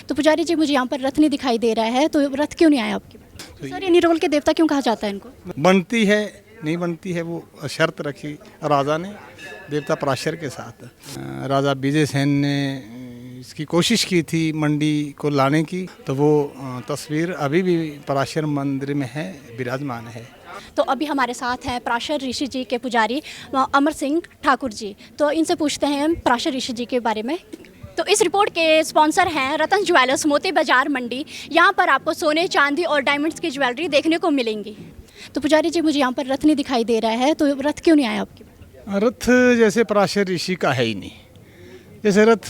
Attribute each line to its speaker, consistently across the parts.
Speaker 1: तो पुजारी जी, मुझे यहाँ पर रथ नहीं दिखाई दे रहा है, तो रथ क्यों नहीं आया आपके पास? सर, ये निरोल के देवता क्यों कहा जाता है इनको?
Speaker 2: बनती है नहीं बनती है वो शर्त रखी राजा ने देवता पराशर के साथ। राजा विजय सेन ने इसकी कोशिश की थी मंडी को लाने की, तो वो तस्वीर अभी भी पराशर मंदिर में है, विराजमान है।
Speaker 1: तो अभी हमारे साथ हैं पराशर ऋषि जी के पुजारी अमर सिंह ठाकुर जी। तो इनसे पूछते हैं हम पराशर ऋषि जी के बारे में। तो इस रिपोर्ट के स्पॉन्सर हैं रतन ज्वेलर्स, मोती बाजार मंडी। यहाँ पर आपको सोने, चांदी और डायमंड्स की ज्वेलरी देखने को मिलेंगी। तो पुजारी जी, मुझे यहाँ पर रथ नहीं दिखाई दे रहा है, तो रथ क्यों नहीं आया आपके पास?
Speaker 2: रथ जैसे पराशर ऋषि का है ही नहीं। जैसे रथ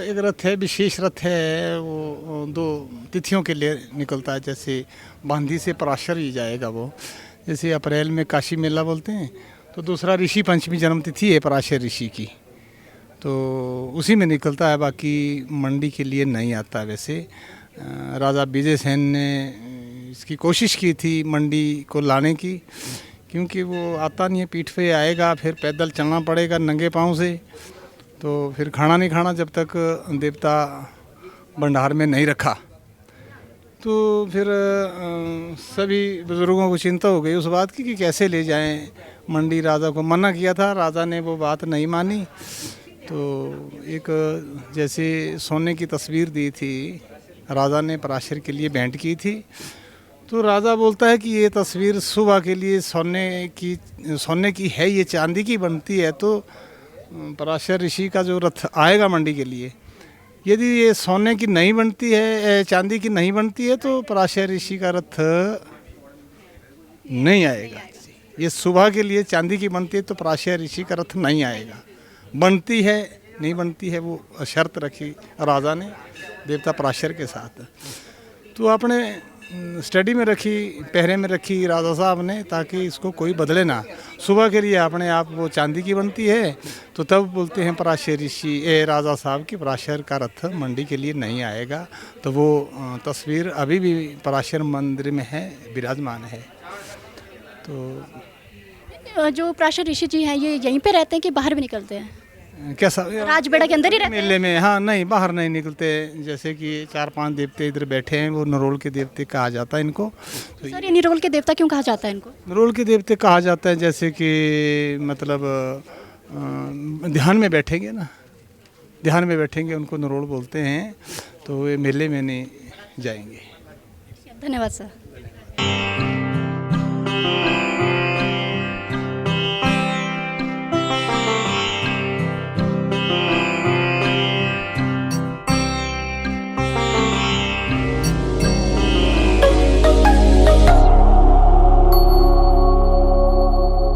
Speaker 2: एक रथ है, विशेष रथ है, वो 2 तिथियों के लिए निकलता है। जैसे बांधी से पराशर ही जाएगा वो, जैसे अप्रैल में काशी मेला बोलते हैं, तो दूसरा ऋषि पंचमी जन्म तिथि है पराशर ऋषि की, तो उसी में निकलता है, बाकी मंडी के लिए नहीं आता। वैसे राजा विजय सेन ने इसकी कोशिश की थी मंडी को लाने की, क्योंकि वो आता नहीं है, पीठ पे आएगा, फिर पैदल चलना पड़ेगा नंगे पाँव से, तो फिर खाना नहीं खाना जब तक देवता भंडार में नहीं रखा। तो फिर सभी बुज़ुर्गों को चिंता हो गई उस बात की कि कैसे ले जाएं मंडी। राजा को मना किया था, राजा ने वो बात नहीं मानी। तो एक जैसे सोने की तस्वीर दी थी, राजा ने पराशर के लिए भेंट की थी, तो राजा बोलता है कि ये तस्वीर सुबह के लिए सोने की है, ये चांदी की बनती है, तो पराशर ऋषि का जो रथ आएगा मंडी के लिए, यदि ये सोने की नहीं बनती है, चांदी की नहीं बनती है, तो पराशर ऋषि का रथ नहीं आएगा। ये सुबह के लिए चांदी की बनती है तो पराशर ऋषि का रथ नहीं आएगा। बनती है नहीं बनती है वो शर्त रखी राजा ने देवता पराशर के साथ। तो आपने स्टडी में रखी, पहरे में रखी राजा साहब ने, ताकि इसको कोई बदले ना। सुबह के लिए अपने आप वो चांदी की बनती है, तो तब बोलते हैं पराशर ऋषि राजा साहब की पराशर का रथ मंडी के लिए नहीं आएगा। तो वो तस्वीर अभी भी पराशर मंदिर में है, विराजमान है। तो
Speaker 1: जो पराशर ऋषि जी हैं, ये यहीं पे रहते हैं कि बाहर भी निकलते हैं?
Speaker 2: कैसा
Speaker 1: राजबेड़ा के अंदर ही रहते हैं?
Speaker 2: मेले में, हाँ, नहीं बाहर नहीं निकलते। जैसे कि 4-5 देवते इधर बैठे हैं, वो नरोल के देवते कहा जाता है इनको। तो
Speaker 1: सर, ये निरोल के देवता क्यों कहा जाता है इनको?
Speaker 2: नरोल के देवते कहा जाता है जैसे कि मतलब ध्यान में बैठेंगे ना, ध्यान में बैठेंगे उनको नरोल बोलते हैं, तो वे मेले में नहीं जाएंगे।
Speaker 1: धन्यवाद सर।